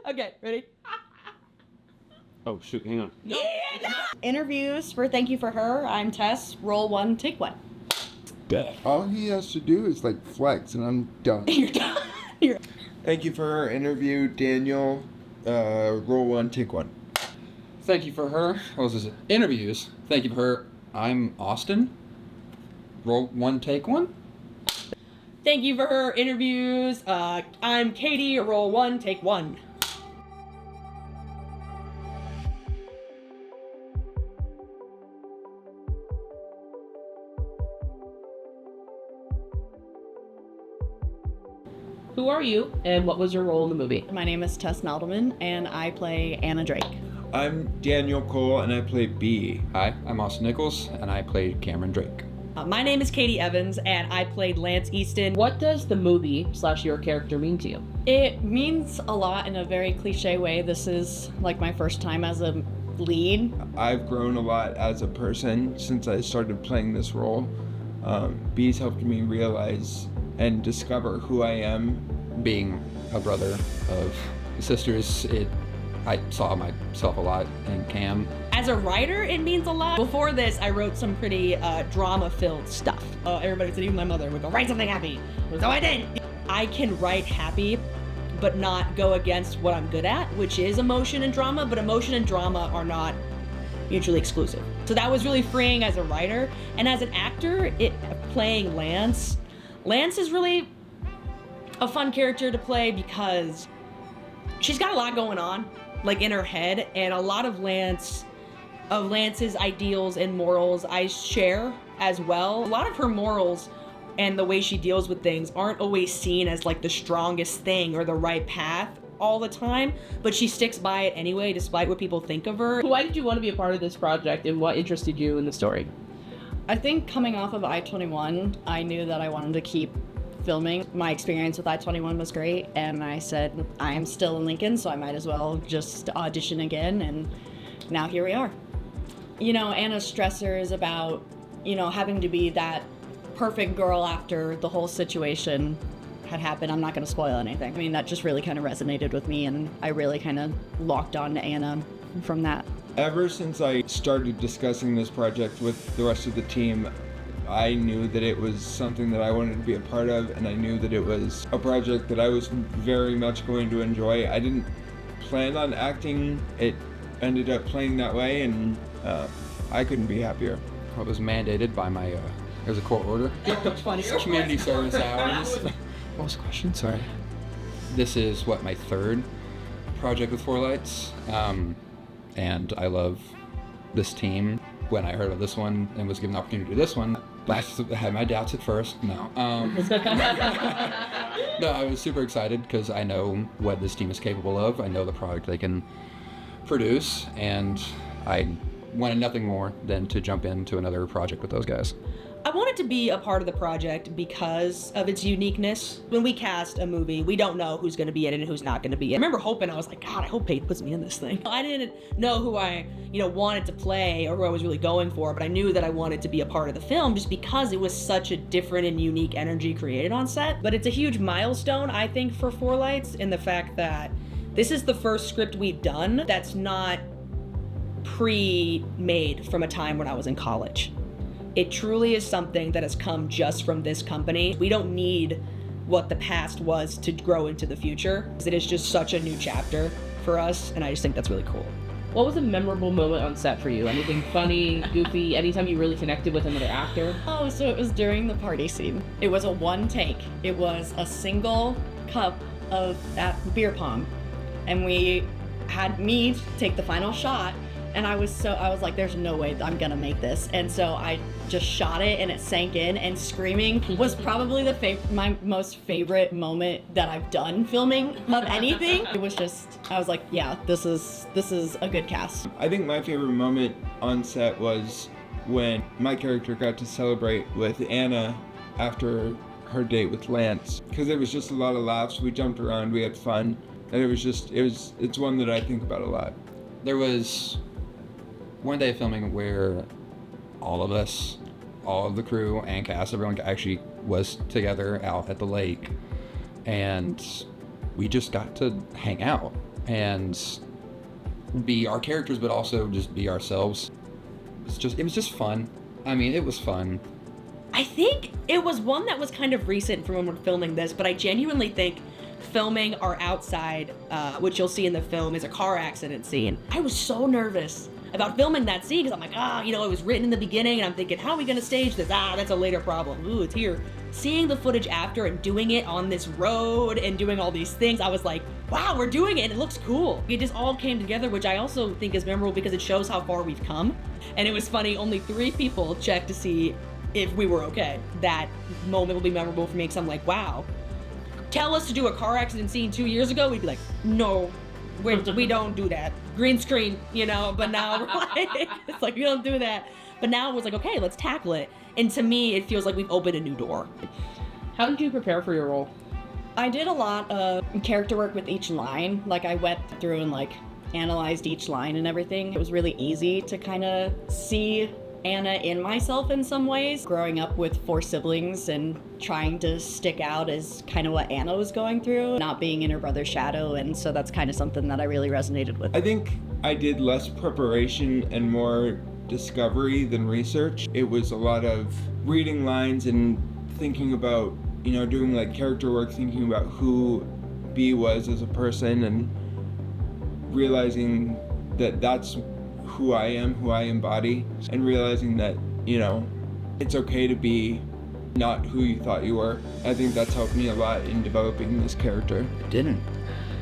Okay, ready? Oh shoot, hang on. Interviews for Thank You for Her. I'm Tess. Roll 1, take 1. All he has to do is like flex, and I'm done. You're done. Thank you for her interview, Daniel. Roll 1, take 1. Thank you for her. What was it? Interviews. Thank you for her. I'm Austin. Roll 1, take 1. Thank you for her interviews. I'm Katie. Roll 1, take 1. Who are you, and what was your role in the movie? My name is Tess Naldelman, and I play Anna Drake. I'm Daniel Cole, and I play B. Hi, I'm Austin Nichols, and I played Cameron Drake. My name is Katie Evans, and I played Lance Easton. What does the movie / your character mean to you? It means a lot in a very cliche way. This is like my first time as a lead. I've grown a lot as a person since I started playing this role. B's helped me realize and discover who I am. Being a brother of sisters, I saw myself a lot in Cam. As a writer, it means a lot. Before this, I wrote some pretty drama-filled stuff. Everybody said, even my mother would go, write something happy. So I did. I can write happy, but not go against what I'm good at, which is emotion and drama, but emotion and drama are not mutually exclusive. So that was really freeing as a writer. And as an actor, playing Lance is really a fun character to play because she's got a lot going on, like in her head, and a lot of Lance's ideals and morals I share as well. A lot of her morals and the way she deals with things aren't always seen as like the strongest thing or the right path all the time, but she sticks by it anyway, despite what people think of her. Why did you want to be a part of this project, and what interested you in the story? I think coming off of I-21, I knew that I wanted to keep filming. My experience with I-21 was great, and I said, I am still in Lincoln, so I might as well just audition again, and now here we are. You know, Anna's stressor is about, having to be that perfect girl after the whole situation had happened. I'm not going to spoil anything. I mean, that just really kind of resonated with me, and I really kind of locked on to Anna from that. Ever since I started discussing this project with the rest of the team, I knew that it was something that I wanted to be a part of, and I knew that it was a project that I was very much going to enjoy. I didn't plan on acting. It ended up playing that way, and I couldn't be happier. It was mandated by my, it was a court order. Community service hours. What was the question? Sorry. This is, my third project with Four Lights, and I love this team. When I heard of this one and was given the opportunity to do this one, I had my doubts at first. No. No, I was super excited because I know what this team is capable of. I know the product they can produce, and I wanted nothing more than to jump into another project with those guys. I wanted to be a part of the project because of its uniqueness. When we cast a movie, we don't know who's going to be in it and who's not going to be in it. I remember hoping, I was like, God, I hope Paige puts me in this thing. I didn't know who I, wanted to play or who I was really going for, but I knew that I wanted to be a part of the film just because it was such a different and unique energy created on set. But it's a huge milestone, I think, for Four Lights in the fact that this is the first script we've done that's not pre-made from a time when I was in college. It truly is something that has come just from this company. We don't need what the past was to grow into the future. It is just such a new chapter for us, and I just think that's really cool. What was a memorable moment on set for you? Anything funny, goofy, anytime you really connected with another actor? Oh, so it was during the party scene. It was a one take. It was a single cup of that beer pong. And we had me take the final shot, and I was like, there's no way I'm gonna make this. And so I just shot it, and it sank in, and screaming was probably my most favorite moment that I've done filming of anything. It was just, I was like, yeah, this is a good cast. I think my favorite moment on set was when my character got to celebrate with Anna after her date with Lance, because there was just a lot of laughs. We jumped around, we had fun, and it's one that I think about a lot. There was one day of filming where all of us, all of the crew and cast, everyone actually was together out at the lake, and we just got to hang out. and be our characters, but also just be ourselves. It was just fun. I mean, it was fun. I think it was one that was kind of recent from when we're filming this, but I genuinely think filming our outside, which you'll see in the film, is a car accident scene. I was so nervous about filming that scene because I'm like, it was written in the beginning and I'm thinking, how are we gonna stage this? That's a later problem. Ooh, it's here. Seeing the footage after and doing it on this road and doing all these things, I was like, wow, we're doing it and it looks cool. It just all came together, which I also think is memorable because it shows how far we've come. And it was funny, only 3 people checked to see if we were okay. That moment will be memorable for me because I'm like, wow. Tell us to do a car accident scene 2 years ago, we'd be like, no, we don't do that. Green screen, but now we're like, it's like, we don't do that. But now it was like, okay, let's tackle it. And to me, it feels like we've opened a new door. How did you prepare for your role? I did a lot of character work with each line. Like, I went through and analyzed each line and everything. It was really easy to kind of see Anna in myself in some ways. Growing up with 4 siblings and trying to stick out as kind of what Anna was going through, not being in her brother's shadow, and so that's kind of something that I really resonated with. I think I did less preparation and more discovery than research. It was a lot of reading lines and thinking about, doing character work, thinking about who B was as a person and realizing that that's who I am, who I embody, and realizing that, it's okay to be not who you thought you were. I think that's helped me a lot in developing this character. It didn't.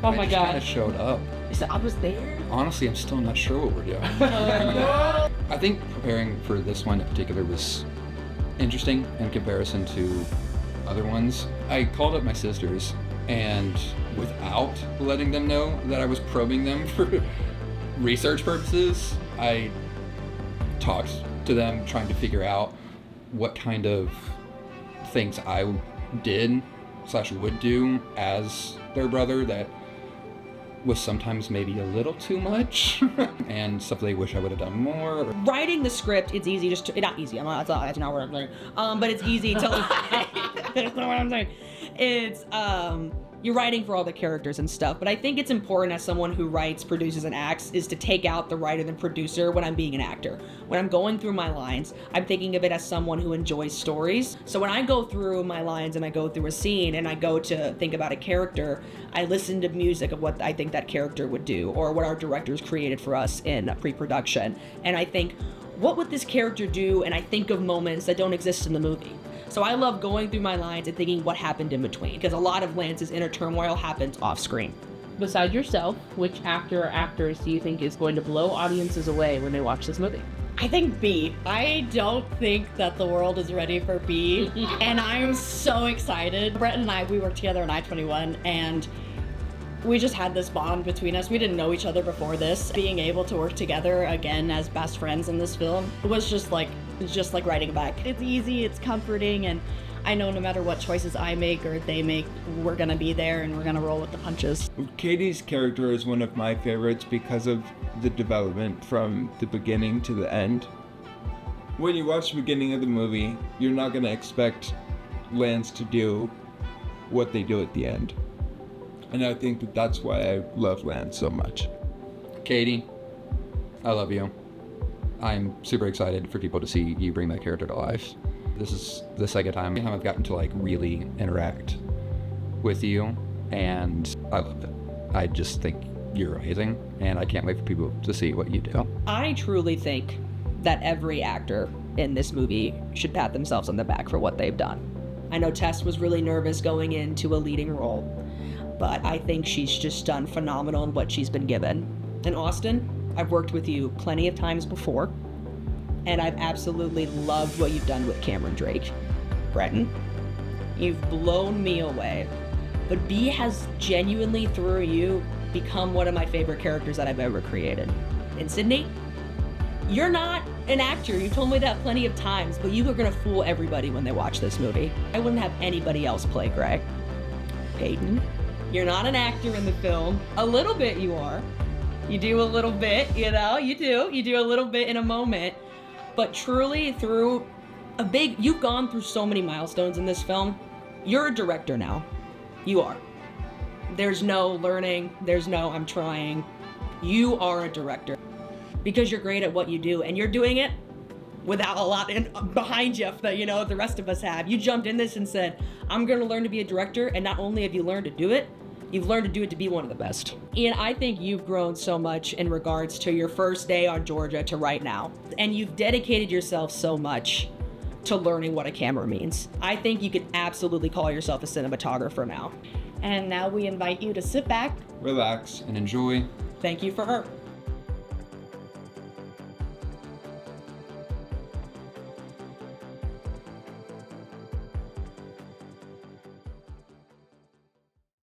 Oh my I just kind of gosh. showed up. You said I was there? Honestly, I'm still not sure what we're doing. I think preparing for this one in particular was interesting in comparison to other ones. I called up my sisters, and without letting them know that I was probing them for research purposes, I talked to them trying to figure out what kind of things I did / would do as their brother that was sometimes maybe a little too much and stuff they wish I would have done more. Writing the script, it's easy not easy, that's not what I'm saying. But it's easy to that's not what I'm saying. It's you're writing for all the characters and stuff, but I think it's important as someone who writes, produces, and acts is to take out the writer and producer when I'm being an actor. When I'm going through my lines, I'm thinking of it as someone who enjoys stories. So when I go through my lines and I go through a scene and I go to think about a character, I listen to music of what I think that character would do or what our directors created for us in pre-production. And I think, what would this character do? And I think of moments that don't exist in the movie. So I love going through my lines and thinking what happened in between, because a lot of Lance's inner turmoil happens off screen. Besides yourself, which actor or actress do you think is going to blow audiences away when they watch this movie? I think B. I don't think that the world is ready for B, and I'm so excited. Brett and I, we worked together in I-21, and we just had this bond between us. We didn't know each other before this. Being able to work together again as best friends in this film was just like riding a bike. It's easy, it's comforting, and I know no matter what choices I make or they make, we're gonna be there and we're gonna roll with the punches. Katie's character is one of my favorites because of the development from the beginning to the end. When you watch the beginning of the movie, you're not gonna expect Lance to do what they do at the end. And I think that that's why I love Lance so much. Katie, I love you. I'm super excited for people to see you bring that character to life. This is the second time I've gotten to really interact with you, and I love it. I just think you're amazing, and I can't wait for people to see what you do. I truly think that every actor in this movie should pat themselves on the back for what they've done. I know Tess was really nervous going into a leading role, but I think she's just done phenomenal in what she's been given. And Austin, I've worked with you plenty of times before, and I've absolutely loved what you've done with Cameron Drake. Breton, you've blown me away, but B has genuinely, through you, become one of my favorite characters that I've ever created. And Sydney, you're not an actor. You've told me that plenty of times, but you are gonna fool everybody when they watch this movie. I wouldn't have anybody else play Greg. Peyton, you're not an actor in the film. A little bit you are. You do a little bit, you do. You do a little bit in a moment. But truly, through you've gone through so many milestones in this film. You're a director now. You are. There's no learning, there's no I'm trying. You are a director because you're great at what you do, and you're doing it without a lot behind you that the rest of us have. You jumped in this and said, I'm gonna learn to be a director, and not only have you learned to do it, you've learned to do it to be one of the best. And I think you've grown so much in regards to your first day on Georgia to right now. And you've dedicated yourself so much to learning what a camera means. I think you could absolutely call yourself a cinematographer now. And now we invite you to sit back. Relax. And enjoy. Thank you for her.